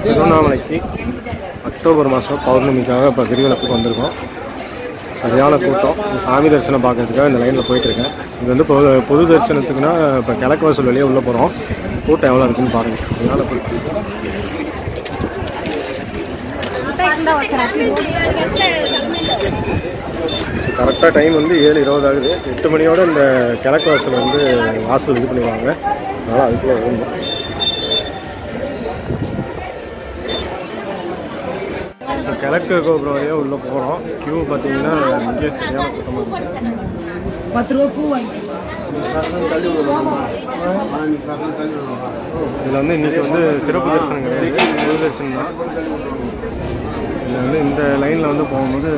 திருவண்ணாமலைக்கு அக்டோபர் மாதம் பௌர்ணமிக்காக இப்போ கிரிவலத்துக்கு வந்திருக்கோம். சரியான கூட்டம். சாமி தரிசனம் பார்க்கறதுக்காக இந்த லைனில் போயிட்டுருக்கேன். இது வந்து பொது தரிசனத்துக்குன்னா இப்போ கிழக்கு வாசல் வழியாக உள்ளே போகிறோம். கூட்டம் எவ்வளோ இருக்குன்னு பாருங்கள். சரியான கூட்டம். கரெக்டாக டைம் வந்து 7:20 ஆகுது. 8 மணியோட இந்த கிழக்கு வாசல் வந்து வாசல் இது பண்ணிடுவாங்க. அதனால் அதுக்குள்ளே விரும்பும். கிழக்கு கோபுரம் வழியாக உள்ளே போகிறோம். கியூ பார்த்தீங்கன்னா இங்கே சரியான கூட்டமாக இருக்குது. 10 ரூபா பூ வாங்கி இதில் வந்து இன்றைக்கி வந்து சிறப்பு தரிசனம் கிடையாது, பொது தரிசனம் தான். இதில் வந்து இந்த லைனில் வந்து போகும்போது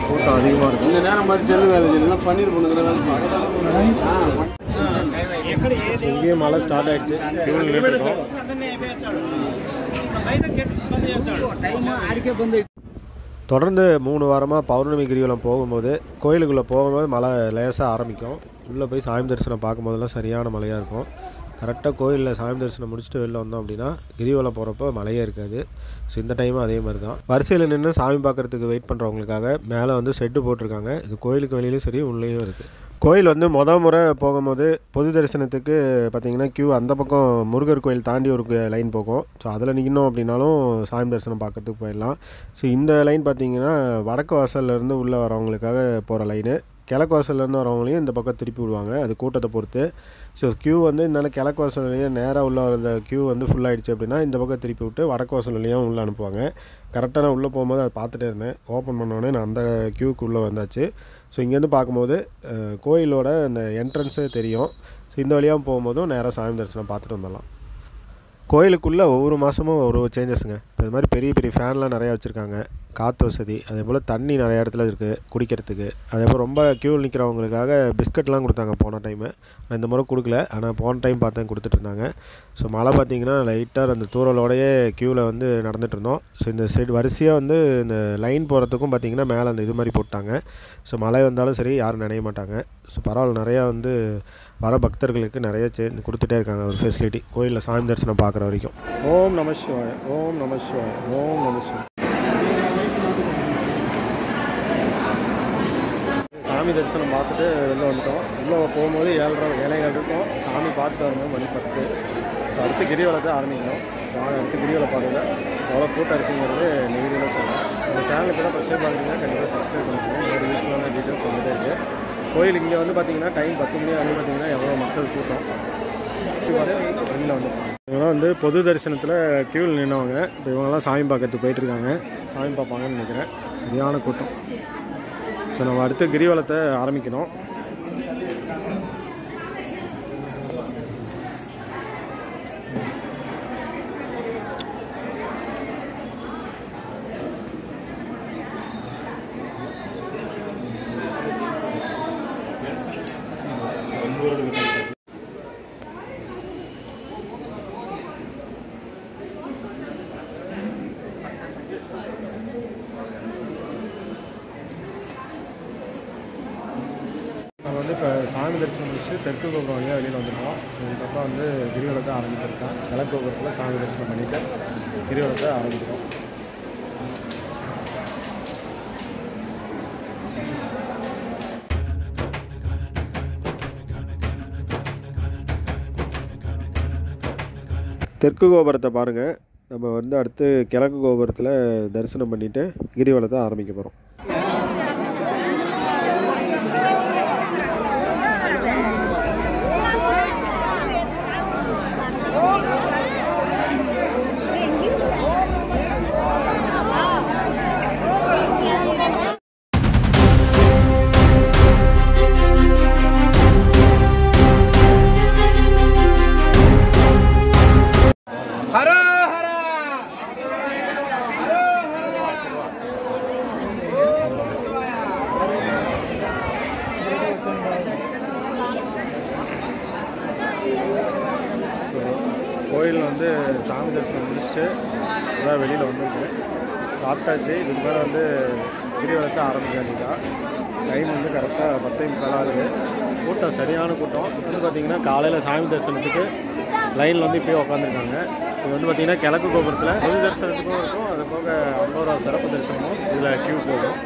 கூட்டம் அதிகமாக இருக்கும். இந்த நேரம் மாதிரி செல்லு வேலை பண்ணிட்டு இங்கேயே மழை ஸ்டார்ட் ஆகிடுச்சு. கியூவில் நின்றுட்டோம். தொடர்ந்து 3 வாரமாக பௌர்ணமி கிரிவலம் போகும்போது கோயிலுக்குள்ளே போகும்போது மழை லேசாக ஆரம்பிக்கும். உள்ளே போய் சாமி தரிசனம் பார்க்கும்போதெல்லாம் சரியான மழையாக இருக்கும். கரெக்டாக கோயிலில் சாமி தரிசனம் முடிச்சுட்டு வெளில வந்தோம் அப்படின்னா கிரிவலம் போகிறப்போ மழையே இருக்காது. ஸோ இந்த டைமும் அதே மாதிரி தான். வரிசையில் நின்று சாமி பார்க்குறதுக்கு வெயிட் பண்ணுறவங்களுக்காக மேலே வந்து ஷெட்டு போட்டிருக்காங்க. இது கோயிலுக்கு வெளியிலையும் சரி உள்ளேயும் இருக்குது. கோயில் வந்து முறை போகும்போது பொது தரிசனத்துக்கு பார்த்திங்கன்னா கியூ அந்த பக்கம் முருகர் கோயில் தாண்டி ஒரு லைன் போகும். ஸோ அதில் நிற்கணும் அப்படின்னாலும் சாமி தரிசனம் பார்க்குறதுக்கு போயிடலாம். ஸோ இந்த லைன் பார்த்திங்கன்னா வடக்கு வாசல்லேருந்து உள்ளே வரவங்களுக்காக போகிற லைனு. கிழக்கு வாசல்லேருந்து வரவங்களையும் இந்த பக்கம் திருப்பி விடுவாங்க. அது கூட்டத்தை பொறுத்து. ஸோ கியூ வந்து இந்த கிழக்கு வாசல் வழியாக நேராக உள்ள வர கியூ வந்து ஃபுல்லாகிடுச்சு அப்படின்னா இந்த பக்கம் திருப்பி விட்டு வடக்கு வாசல் வழியாக உள்ளே அனுப்புவாங்க. கரெக்டாக நான் உள்ளே போகும்போது அதை பார்த்துட்டே இருந்தேன். ஓப்பன் பண்ணோடனே நான் அந்த கியூக்கு உள்ளே வந்தாச்சு. ஸோ இங்கேருந்து பார்க்கும்போது கோயிலோட அந்த என்ட்ரன்ஸே தெரியும். ஸோ இந்த வழியாக போகும்போதும் நேராக சாமி தரிசனம் பார்த்துட்டு வந்துடலாம். கோயிலுக்குள்ளே ஒவ்வொரு மாதமும் ஒரு சேஞ்சஸுங்க. இப்போ இது மாதிரி பெரிய பெரிய ஃபேன்லாம் நிறையா வச்சுருக்காங்க. காற்று வசதி, அதே போல் தண்ணி நிறையா இடத்துல இருக்குது குடிக்கிறதுக்கு. அதே போல் ரொம்ப க்யூவில் நிற்கிறவங்களுக்காக பிஸ்கட்லாம் கொடுத்தாங்க போன டைமு. நான் இந்த முறை கொடுக்கல, ஆனால் போன டைம் பார்த்தேன் கொடுத்துட்ருந்தாங்க. ஸோ மழை பார்த்திங்கன்னா லைட்டாக அந்த தூரலோடையே க்யூவில் வந்து நடந்துகிட்டு இருந்தோம். ஸோ இந்த சைடு வரிசையாக வந்து இந்த லைன் போகிறதுக்கும் பார்த்திங்கன்னா மேலே அந்த இது மாதிரி போட்டாங்க. ஸோ மழை வந்தாலும் சரி யாரும் நினைய மாட்டாங்க. ஸோ பரவாயில்ல, நிறையா வந்து வர பக்தர்களுக்கு நிறைய கொடுத்துட்டே இருக்காங்க ஒரு ஃபெசிலிட்டி கோயிலில் சாமி தரிசனம் பார்க்குற வரைக்கும். ஓம் நம சிவாய, ஓம் நம சிவாய, ஓம் நம சிவாய. சாமி தரிசனம் பார்த்துட்டு வெளில வந்துட்டோம். உள்ளே போகும்போது 7:30 இருக்கும். சாமி பார்த்துட்டு வரும்போது மணி 10. ஸோ அடுத்து கிரிவலத்தை ஆரம்பிக்கணும். ஸோ அடுத்து கிரிவலை பார்க்கல எவ்வளோ கூட்டம் இருக்குங்கிறது நெகிழியாக சொல்கிறேன். உங்கள் சேனலுக்கு தான் ஃபஸ்ட் டைம் பார்த்தீங்கன்னா கண்டிப்பாக சப்ஸ்கிரைப் பண்ணிக்கணும். ஒரு யூஸ்ஃபுல்லான டீட்டெயில்ஸ் வந்துகிட்டே இருக்குது. கோயில் இங்கே வந்து பார்த்திங்கன்னா டைம் 10 மணி ஆகும். பார்த்திங்கன்னா எவ்வளோ மக்கள் கூட்டம் வெளியில் வந்து இவங்களாம் வந்து பொது தரிசனத்தில் க்யூவில் நின்றவங்க. இப்போ இவங்கெல்லாம் சாமி பார்க்கறதுக்கு போயிட்டுருக்காங்க. சாமி பார்ப்பாங்கன்னு நினைக்கிறேன். சரியான கூட்டம். ஸோ நம்ம அடுத்து கிரிவலத்தை ஆரம்பிக்கணும். நம்ம வந்து இப்போ சாமி தரிசனம் முடிச்சு தெற்கு கோபுரம் வழியாக வெளியில் வந்துருக்கோம். ஸோ இதுக்கப்புறம் வந்து கிரிவலத்தை ஆரம்பிச்சிருக்கேன். கிழக்கு கோபுரத்தில் சாமி தரிசனம் பண்ணிவிட்டு கிரிவலத்தை ஆரம்பிக்கிறோம். தெற்கு கோபுரத்தை பாருங்கள். நம்ம வந்து அடுத்து கிழக்கு கோபுரத்தில் தரிசனம் பண்ணிவிட்டு கிரிவலத்தை ஆரம்பிக்க போகிறோம். கோயிலில் வந்து சாமி தரிசனம் முடிச்சுட்டு அதான் வெளியில் வந்துருக்கு. சாப்பிட்டாச்சு. இதுக்கு மேலே வந்து கிரிவலத்தை ஆரம்பிக்காதீங்க. டைம் வந்து கரெக்டாக 10:45 ஆகுது. கூட்டம் சரியான கூட்டம். வந்து பார்த்திங்கன்னா காலையில் சாமி தரிசனத்துக்கு லைனில் வந்து இப்போயே உட்காந்துருக்காங்க. இது வந்து பார்த்திங்கன்னா கிழக்கு கோபுரத்தில் பொது தரிசனத்துக்கும் இருக்கும், அது போக 50 ரூபா சிறப்பு தரிசனமும் இதில் க்யூ போகும்.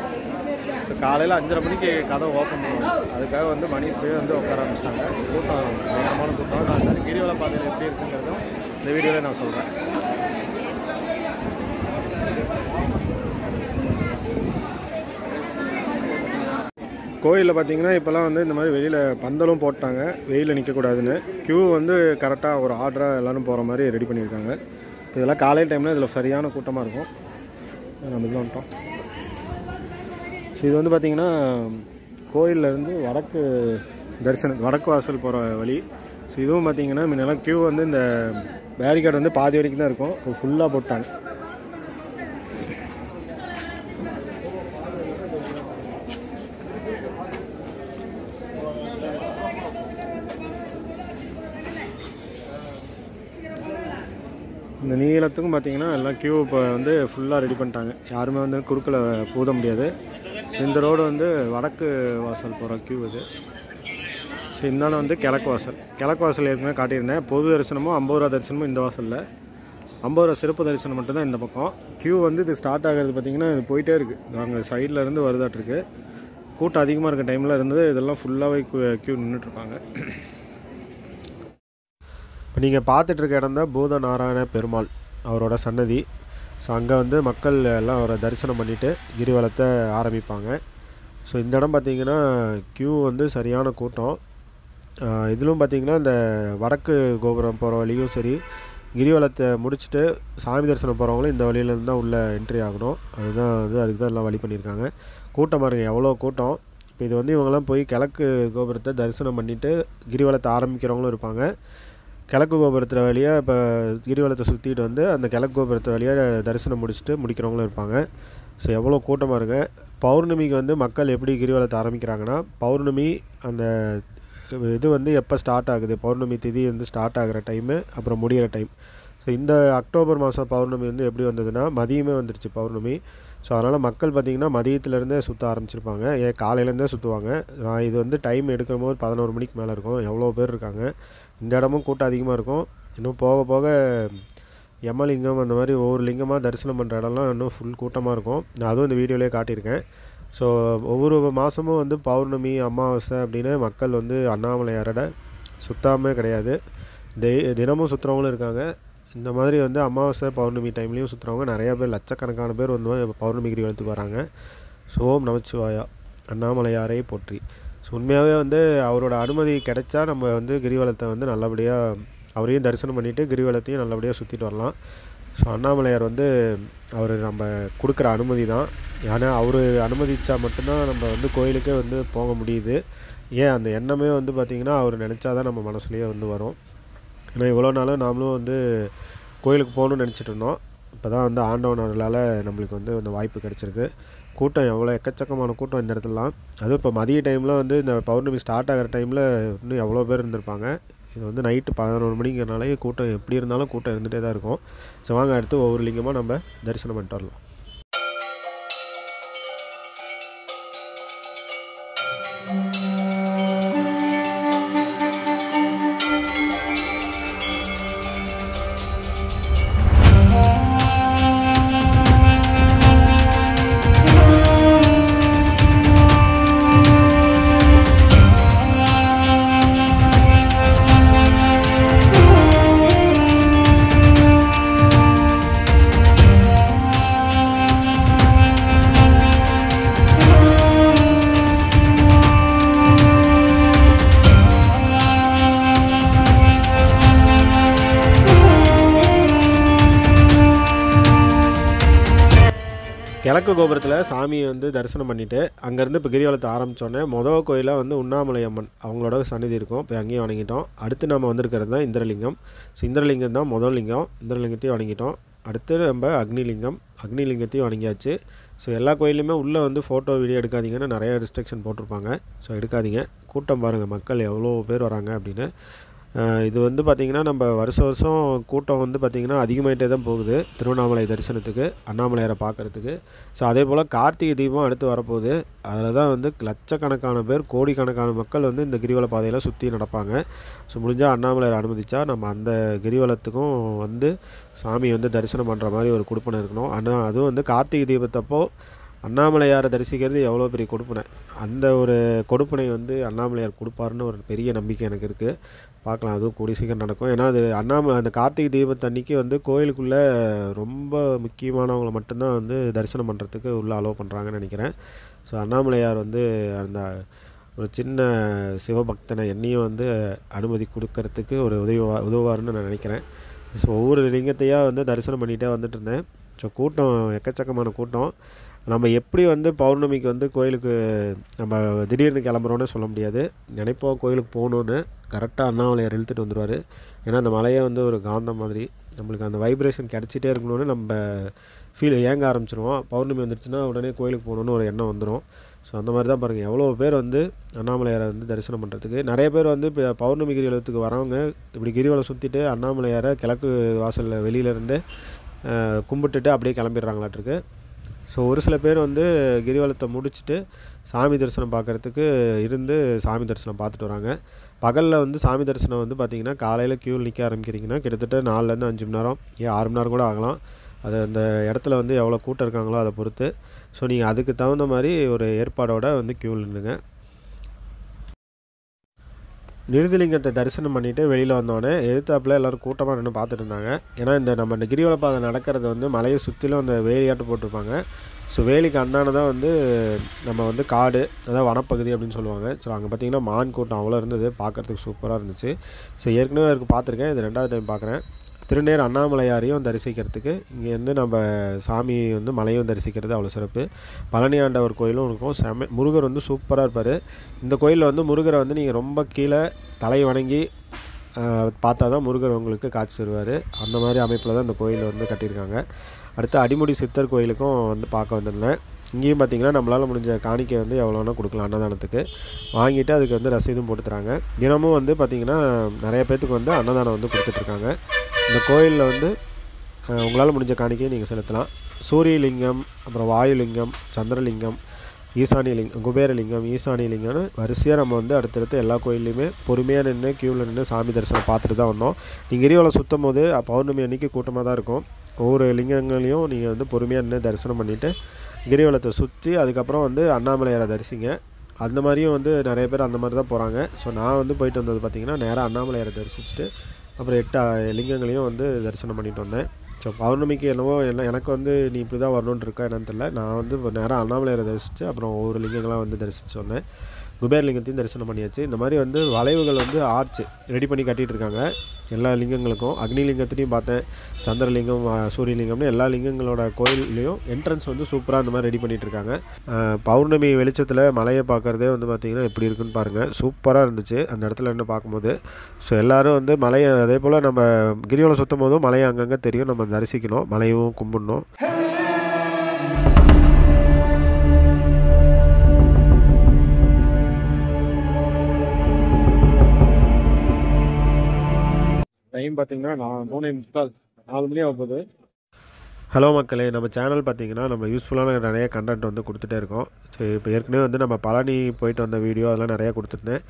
ஸோ காலையில் 5:30 மணிக்கு கதை ஓப்பன் பண்ணுவோம். அதுக்காக வந்து மணி போய் வந்து உட்கார ஆரம்பிச்சிட்டாங்க. கூட்டம் பயங்கரமான கூட்டம். நான் வந்து கிரிவல பாதையில் எப்படி இருக்குங்கிறதும் இந்த வீடியோவில் நான் சொல்கிறேன். கோயிலில் பார்த்தீங்கன்னா இப்போலாம் வந்து இந்த மாதிரி வெளியில் பந்தலும் போட்டாங்க, வெயிலில் நிற்கக்கூடாதுன்னு. க்யூ வந்து கரெக்டாக ஒரு ஆர்டராக எல்லோரும் போகிற மாதிரி ரெடி பண்ணியிருக்காங்க. இதெல்லாம் காலையில் டைமில் இதில் சரியான கூட்டமாக இருக்கும். நம்ம இதில் வந்துட்டோம். ஸோ இது வந்து பார்த்திங்கன்னா கோயிலேருந்து வடக்கு வாசல் போகிற வழி. ஸோ இதுவும் பார்த்திங்கன்னா முன்னெல்லாம் க்யூ வந்து இந்த பேரிகார்டு வந்து பாதி வரைக்கும் தான் இருக்கும், இப்போ ஃபுல்லாக போட்டாங்க. இந்த நீளத்துக்கும் பார்த்தீங்கன்னா எல்லாம் க்யூ இப்போ வந்து ஃபுல்லாக ரெடி பண்ணிட்டாங்க. யாருமே வந்து குறுக்கில் பூத முடியாது. ஸோ இந்த ரோடு வந்து வடக்கு வாசல் போகிற க்யூ இது. ஸோ இந்தாண்ட வந்து கிழக்கு வாசல் ஏற்கனவே காட்டியிருந்தேன். பொது தரிசனமும் 50 ரூபா தரிசனமும் இந்த வாசலில், 50 ரூபா சிறப்பு தரிசனம் மட்டும்தான் இந்த பக்கம். க்யூ வந்து இது ஸ்டார்ட் ஆகிறது பார்த்திங்கன்னா இது போயிட்டே இருக்குது. அங்கே சைடில் இருந்து வருதாட்டிருக்கு. கூட்டம் அதிகமாக இருக்க டைமில் இருந்து இதெல்லாம் ஃபுல்லாகவே க்யூ நின்றுட்டுருப்பாங்க. இப்போ நீங்கள் பார்த்துட்ருக்க இடம் தான் பூத நாராயண பெருமாள் அவரோட சன்னதி. ஸோ அங்கே வந்து மக்கள் எல்லாம் அவரை தரிசனம் பண்ணிவிட்டு கிரிவலத்தை ஆரம்பிப்பாங்க. ஸோ இந்த இடம் பார்த்திங்கன்னா க்யூ வந்து சரியான கூட்டம். இதிலும் பார்த்திங்கன்னா இந்த வடக்கு கோபுரம் போகிற வழியும் சரி, கிரிவலத்தை முடிச்சுட்டு சாமி தரிசனம் போகிறவங்களும் இந்த வழியிலேருந்து தான் உள்ளே என்ட்ரி ஆகணும். அதுதான் வந்து அதுக்கு தான் எல்லாம் வழி பண்ணியிருக்காங்க. கூட்டம் பாருங்க எவ்வளோ கூட்டம். இப்போ இது வந்து இவங்கெல்லாம் போய் கிழக்கு கோபுரத்தை தரிசனம் பண்ணிவிட்டு கிரிவலத்தை ஆரம்பிக்கிறவங்களும் இருப்பாங்க. கிழக்கு கோபுரத்தில் வழியாக இப்போ கிரிவலத்தை சுற்றிட்டு வந்து அந்த கிழக்கு கோபுரத்தை வழியாக தரிசனம் முடிக்கிறவங்களும் இருப்பாங்க. ஸோ எவ்வளோ கூட்டமாக இருக்குது. பௌர்ணமிக்கு வந்து மக்கள் எப்படி கிரிவலத்தை ஆரம்பிக்கிறாங்கன்னா, பௌர்ணமி அந்த இது வந்து எப்போ ஸ்டார்ட் ஆகுது, பௌர்ணமி திதி வந்து ஸ்டார்ட் ஆகிற டைமு அப்புறம் முடிகிற டைம். ஸோ இந்த அக்டோபர் மாதம் பௌர்ணமி வந்து எப்படி வந்ததுன்னா மதியமே வந்துடுச்சு பௌர்ணமி. ஸோ அதனால் மக்கள் பார்த்திங்கன்னா மதியத்துலேருந்தே சுற்ற ஆரம்பிச்சிருப்பாங்க. காலையிலேருந்தே சுற்றுவாங்க. நான் இது வந்து டைம் எடுக்கும் போது 11 மணிக்கு மேலே இருக்கும். எவ்வளோ பேர் இருக்காங்க. இந்த இடமும் கூட்டம் அதிகமாக இருக்கும். இன்னும் போக போக யமலிங்கம் அந்த மாதிரி ஒவ்வொரு லிங்கமாக தரிசனம் பண்ணுற இடம்லாம் இன்னும் ஃபுல் கூட்டமாக இருக்கும். நான் அதுவும் இந்த வீடியோலேயே காட்டியிருக்கேன். ஸோ ஒவ்வொரு மாதமும் வந்து பௌர்ணமி அமாவாசை அப்படின்னு மக்கள் வந்து அண்ணாமலையாரோட சுத்தாமே கிடையாது. தினமும் சுற்றுறவங்களும் இருக்காங்க. இந்த மாதிரி வந்து அமாவாசை பௌர்ணமி டைம்லேயும் சுற்றுறவங்க நிறையா பேர், லட்சக்கணக்கான பேர் வந்து பௌர்ணமி கிரிவலத்துக்கு வராங்க. ஸோ ஓம் நமச்சிவாயா, அண்ணாமலையாரை போற்றி. ஸோ உண்மையாகவே வந்து அவரோட அனுமதி கிடைச்சா நம்ம வந்து கிரிவலத்தை வந்து நல்லபடியாக அவரையும் தரிசனம் பண்ணிவிட்டு கிரிவலத்தையும் நல்லபடியாக சுற்றிட்டு வரலாம். ஸோ அண்ணாமலையார் வந்து அவர் நம்ம கொடுக்குற அனுமதி தான். ஏன்னா அவர் அனுமதிச்சா மட்டும்தான் நம்ம வந்து கோயிலுக்கே வந்து போக முடியுது. ஏன் அந்த எண்ணமே வந்து பார்த்திங்கன்னா அவர் நினச்சா தான் நம்ம மனசுலேயே வந்து வரும். ஏன்னா இவ்வளோ நாளும் நாமளும் வந்து கோயிலுக்கு போகணுன்னு நினச்சிட்டு இருந்தோம். இப்போ தான் வந்து ஆண்டவனால நம்மளுக்கு வந்து அந்த வாய்ப்பு கிடச்சிருக்கு. கூட்டம் எவ்வளோ எக்கச்சக்கமான கூட்டம் இந்த இடத்துலலாம். அதுவும் இப்போ மதிய டைமில் வந்து இந்த பௌர்ணமி ஸ்டார்ட் ஆகிற டைமில் இன்னும் எவ்வளோ பேர் இருந்திருப்பாங்க. இது வந்து நைட்டு 11 மணிங்கிறனாலே கூட்டம் எப்படி இருந்தாலும் கூட்டம் இருந்துகிட்டே தான் இருக்கும். ஸோ வாங்க அடுத்து ஒவ்வொரு லிங்கமாக நம்ம தரிசனம் பண்ணிட்டு வரலாம். கிழக்கு கோபுரத்தில் சாமியை வந்து தரிசனம் பண்ணிவிட்டு அங்கேருந்து இப்போ கிரிவலத்தை ஆரம்பித்தோடனே மொதல் கோயிலாக வந்து உண்ணாமலை அம்மன் அவங்களோட சன்னிதி இருக்கும். இப்போ அங்கேயும் வணங்கிட்டோம். அடுத்து நம்ம வந்திருக்கிறது தான் இந்திரலிங்கம். ஸோ இந்திரலிங்கம் தான் முதல் லிங்கம். இந்திரலிங்கத்தையும் வணங்கிட்டோம். அடுத்து நம்ம அக்னிலிங்கத்தையும் வணங்கியாச்சு. ஸோ எல்லா கோயிலுமே உள்ளே வந்து ஃபோட்டோ வீடியோ எடுக்காதீங்கன்னு நிறைய ரெஸ்ட்ரிக்ஷன் போட்டிருப்பாங்க. ஸோ எடுக்காதீங்க. கூட்டம் பாருங்கள் மக்கள் எவ்வளோ பேர் வராங்க அப்படின்னு. இது வந்து பார்த்திங்கன்னா நம்ம வருஷம் வருஷம் கூட்டம் வந்து பார்த்திங்கன்னா அதிகமாகிட்டே தான் போகுது திருவண்ணாமலை தரிசனத்துக்கு, அண்ணாமலையாரை பார்க்குறதுக்கு. ஸோ அதே போல் கார்த்திகை தீபம் அடுத்து வரப்போகுது. அதில் தான் வந்து லட்சக்கணக்கான பேர், கோடிக்கணக்கான மக்கள் வந்து இந்த கிரிவல பாதையில் சுற்றி நடப்பாங்க. ஸோ முடிஞ்சால் அண்ணாமலையார் அனுமதிச்சா நம்ம அந்த கிரிவலத்துக்கும் வந்து சாமி வந்து தரிசனம் பண்ணுற மாதிரி ஒரு கொடுப்பனை இருக்கணும். ஆனால் அதுவும் வந்து கார்த்திகை தீபத்தப்போ அண்ணாமலையாரை தரிசிக்கிறது எவ்வளோ பெரிய கொடுப்பனை. அந்த ஒரு கொடுப்பனை வந்து அண்ணாமலையார் கொடுப்பாருன்னு ஒரு பெரிய நம்பிக்கை எனக்கு இருக்குது. பார்க்கலாம், அதுவும் கூடிய சீக்கிரம் நடக்கும். ஏன்னா அது அந்த கார்த்திகை தீபத்தன்னைக்கு வந்து கோயிலுக்குள்ளே ரொம்ப முக்கியமானவங்களை மட்டும்தான் வந்து தரிசனம் பண்ணுறதுக்கு உள்ளே அலோவ் பண்ணுறாங்கன்னு நினைக்கிறேன். ஸோ அண்ணாமலையார் வந்து அந்த ஒரு சின்ன சிவபக்தனை என்னையும் வந்து அனுமதி கொடுக்கறதுக்கு ஒரு உதவுவார்னு நான் நினைக்கிறேன். ஸோ ஒவ்வொரு லிங்கத்தையாக வந்து தரிசனம் பண்ணிகிட்டே வந்துட்டு இருந்தேன். ஸோ கூட்டம் எக்கச்சக்கமான கூட்டம். நம்ம எப்படி வந்து பௌர்ணமிக்கு வந்து கோயிலுக்கு நம்ம திடீர்னு கிளம்புறோன்னு சொல்ல முடியாது. நினைப்போம் கோயிலுக்கு போகணுன்னு, கரெக்டாக அண்ணாமலையார் இழுத்துட்டு வந்துடுவார். ஏன்னா அந்த மலையை வந்து ஒரு காந்தம் மாதிரி நம்மளுக்கு அந்த வைப்ரேஷன் கிடச்சிட்டே இருக்கணும்னு நம்ம ஏங்க ஆரம்பிச்சிருவோம். பௌர்ணமி வந்துடுச்சுன்னா உடனே கோயிலுக்கு போகணுன்னு ஒரு எண்ணம் வந்துடும். ஸோ அந்த மாதிரி தான் பாருங்கள் எவ்வளோ பேர் வந்து அண்ணாமலையாரை வந்து தரிசனம் பண்ணுறதுக்கு. நிறைய பேர் வந்து இப்போ பௌர்ணமி கிரிவலத்துக்கு வரவங்க இப்படி கிரிவலம் சுற்றிட்டு அண்ணாமலையாரை கிழக்கு வாசலில் வெளியிலேருந்து கும்பிட்டுட்டு அப்படியே கிளம்பிடுறாங்களாட்டிருக்கு. ஸோ ஒரு சில பேர் வந்து கிரிவலத்தை முடிச்சுட்டு சாமி தரிசனம் பார்க்குறதுக்கு இருந்து சாமி தரிசனம் பார்த்துட்டு வராங்க. பகலில் வந்து சாமி தரிசனம் வந்து பார்த்திங்கன்னா காலையில் க்யூவில் நிற்க ஆரம்பிக்கிறீங்கன்னா கிட்டத்தட்ட 4லேருந்து 5 மணி நேரம், 6 மணி நேரம் கூட ஆகலாம். அது அந்த இடத்துல வந்து எவ்வளோ கூட்டம் இருக்காங்களோ அதை பொறுத்து. ஸோ நீங்கள் அதுக்கு தகுந்த மாதிரி ஒரு ஏற்பாடோடு வந்து க்யூவில் நின்றுங்க. நிருதிலிங்கத்தை தரிசனம் பண்ணிவிட்டு வெளியில் வந்தோடனே எதிர்த்தாப்பில் எல்லோரும் கூட்டமாக நின்று பார்த்துட்டு இருந்தாங்க. ஏன்னா இந்த கிரிவல பாதை நடக்கிறது வந்து மலையை சுற்றிலும் அந்த வேலியாட்டு போட்டிருப்பாங்க. ஸோ வேலிக்கு அந்தான தான் வந்து நம்ம வந்து காடு, அதாவது வனப்பகுதி அப்படின்னு சொல்லுவாங்க. ஸோ அங்கே பார்த்திங்கன்னா மான் கூட்டம் அவ்வளோ இருந்தது, பார்க்குறதுக்கு சூப்பராக இருந்துச்சு. ஸோ ஏற்கனவே அதுக்கு பார்த்துருக்கேன், இது 2வது டைம் பார்க்குறேன். திருநேர் அண்ணாமலையாரையும் தரிசிக்கிறதுக்கு இங்கேருந்து நம்ம சாமி வந்து மலையும் தரிசிக்கிறது அவ்வளோ சிறப்பு. பழனி ஆண்டவர் கோயிலும் இருக்கும். முருகர் வந்து சூப்பராக இருப்பார். இந்த கோயிலில் வந்து முருகரை வந்து நீங்கள் ரொம்ப கீழே தலை வணங்கி பார்த்தா தான் முருகர் உங்களுக்கு காட்சி தருவார். அந்த மாதிரி அமைப்பில் தான் இந்த கோயில் வந்து கட்டியிருக்காங்க. அடுத்து அடிமுடி சித்தர் கோயிலுக்கும் வந்து பார்க்க வந்திருந்தேன். இங்கேயும் பார்த்திங்கன்னா நம்மளால் முடிஞ்ச காணிக்கை வந்து எவ்வளோனா கொடுக்கலாம் அன்னதானத்துக்கு. வாங்கிட்டு அதுக்கு வந்து ரசீதும் போட்டு தராங்க. தினமும் வந்து பார்த்திங்கன்னா நிறைய பேர்த்துக்கு வந்து அன்னதானம் வந்து கொடுத்துட்ருக்காங்க. இந்த கோயிலில் வந்து உங்களால் முடிஞ்ச காணிக்கையை நீங்கள் செலுத்தலாம். சூரியலிங்கம், அப்புறம் வாயுலிங்கம், சந்திரலிங்கம், ஈசானியலிங்கம், குபேரலிங்கம், ஈசானியலிங்கம்னு வரிசையாக நம்ம வந்து அடுத்தடுத்து எல்லா கோயில்லையுமே பொறுமையாக நின்று க்யூவில் நின்று சாமி தரிசனம் பார்த்துட்டு தான் வந்தோம். நீங்கள் கிரிவலம் சுற்றும் போது பௌர்ணமி அன்றைக்கி கூட்டமாக தான் இருக்கும். ஒவ்வொரு லிங்கங்களையும் நீங்கள் வந்து பொறுமையாக நின்று தரிசனம் பண்ணிவிட்டு கிரிவலத்தை சுற்றி அதுக்கப்புறம் வந்து அண்ணாமலையாரை தரிசிங்க. அந்த மாதிரியும் வந்து நிறைய பேர் அந்த மாதிரி தான் போகிறாங்க. ஸோ நான் வந்து போயிட்டு வந்தது பார்த்திங்கன்னா நேராக அண்ணாமலையாரை தரிசிச்சுட்டு அப்புறம் 8 லிங்கங்களையும் வந்து தரிசனம் பண்ணிட்டு வந்தேன். ஸோ பௌர்ணமிக்கு என்னவோ எனக்கு வந்து நீ இப்படி தான் வரணுன்னு இருக்கா என்னன்னு தெரியல. நான் வந்து இப்போ நேராக அண்ணாமலையாரை தரிசித்து அப்புறம் ஒவ்வொரு லிங்கங்களாக வந்து தரிசித்து வந்தேன். குபேரலிங்கத்தையும் தரிசனம் பண்ணியாச்சு. இந்த மாதிரி வந்து வளைவுகள் வந்து ஆர்ச் ரெடி பண்ணி கட்டிகிட்டு இருக்காங்க எல்லா லிங்கங்களுக்கும். அக்னிலிங்கத்துலேயும் பார்த்தேன், சந்திரலிங்கம், சூரியலிங்கம்னு எல்லா லிங்கங்களோட கோயில்லையும் என்ட்ரன்ஸ் வந்து சூப்பராக அந்த மாதிரி ரெடி பண்ணிகிட்ருக்காங்க. பௌர்ணமி வெளிச்சத்தில் மலையை பார்க்குறதே வந்து பார்த்திங்கன்னா எப்படி இருக்குன்னு பாருங்கள், சூப்பராக இருந்துச்சு அந்த இடத்துல என்ன பார்க்கும்போது. ஸோ எல்லோரும் வந்து மலையை அதே போல் நம்ம கிரிவலம் சுற்றும் போதும் மலையை அங்கங்கே தெரியும், நம்ம தரிசிக்கணும், மலையும் கும்பிடணும். டைம் பார்த்திங்கன்னா 3:45, 4 மணி ஆகும்போது. ஹலோ மக்களே, நம்ம சேனல் பார்த்திங்கன்னா நம்ம யூஸ்ஃபுல்லான நிறைய கண்டென்ட் வந்து கொடுத்துட்டே இருக்கோம். சரி, இப்போ ஏற்கனவே வந்து நம்ம பழனி போயிட்டு வந்த வீடியோ அதெல்லாம் நிறையா கொடுத்துருந்தேன்.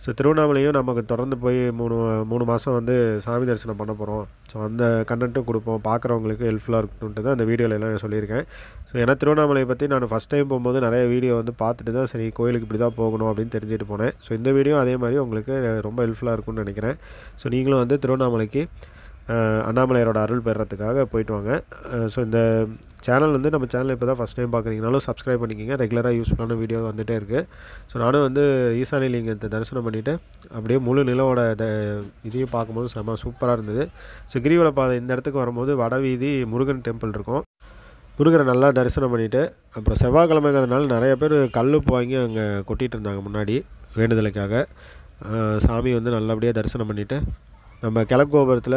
ஸோ திருவண்ணாமலையும் நமக்கு தொடர்ந்து போய் 3 மாதம் வந்து சாமி தரிசனம் பண்ண போகிறோம். ஸோ அந்த கண்டென்ட்டும் கொடுப்போம், பார்க்குறவங்களுக்கு ஹெல்ப்ஃபுல்லாக இருக்கணுன்ட்டு தான் அந்த வீடியோவில் எல்லாம் சொல்லியிருக்கேன். ஸோ ஏன்னா திருவண்ணாமலையை பற்றி நான் ஃபஸ்ட் டைம் போகும்போது நிறைய வீடியோ வந்து பார்த்துட்டு தான் சரி கோயிலுக்கு இப்படி தான் போகணும் அப்படின்னு தெரிஞ்சுட்டு போனேன். ஸோ இந்த வீடியோ அதே மாதிரி உங்களுக்கு ரொம்ப ஹெல்ப்ஃபுல்லாக இருக்கும்னு நினைக்கிறேன். ஸோ நீங்களும் வந்து திருவண்ணாமலைக்கு அண்ணாமலையாரோட அருள் பெறத்துக்காக போயிட்டு வாங்க. ஸோ இந்த சேனல் வந்து நம்ம சேனல் இப்போ தான் ஃபஸ்ட் டைம் பார்க்குறீங்கனாலும் சப்ஸ்கிரைப் பண்ணிக்கிங்க. ரெகுலராக யூஸ்ஃபுல்லான வீடியோ வந்துகிட்டே இருக்குது. ஸோ நானும் வந்து ஈசானியலிங்கத்தை தரிசனம் பண்ணிவிட்டு அப்படியே முழு நிலவோட இதையும் பார்க்கும்போது செம்ம சூப்பராக இருந்தது. ஸோ கிரிவல பாதை இந்த இடத்துக்கு வரும்போது வடவீதி முருகன் டெம்பிள் இருக்கும். முருகரை நல்லா தரிசனம் பண்ணிவிட்டு அப்புறம் செவ்வாய்க்கிழமைங்கிறதுனால நிறைய பேர் கல்லுப்பு வாங்கி அங்கே கொட்டிகிட்டு இருந்தாங்க முன்னாடி வேண்டுதலுக்காக. சாமி வந்து நல்லபடியாக தரிசனம் பண்ணிவிட்டு நம்ம கிழக்கு கோபுரத்தில்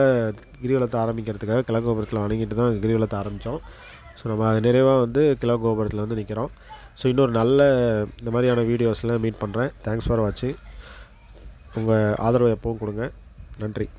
கிரிவலத்தை ஆரம்பிக்கிறதுக்காக கிழக்கு கோபுரத்தில் வணங்கிட்டு தான் கிரிவலத்தை ஆரம்பித்தோம். ஸோ நம்ம அது நிறைவாக வந்து கிழக்கு கோபுரத்தில் வந்து நிற்கிறோம். ஸோ இன்னொரு நல்ல இந்த மாதிரியான வீடியோஸ்லாம் மீட் பண்ணுறேன். தேங்க்ஸ் ஃபார் வாட்சிங். உங்கள் ஆதரவு எப்பவும் கொடுங்க. நன்றி.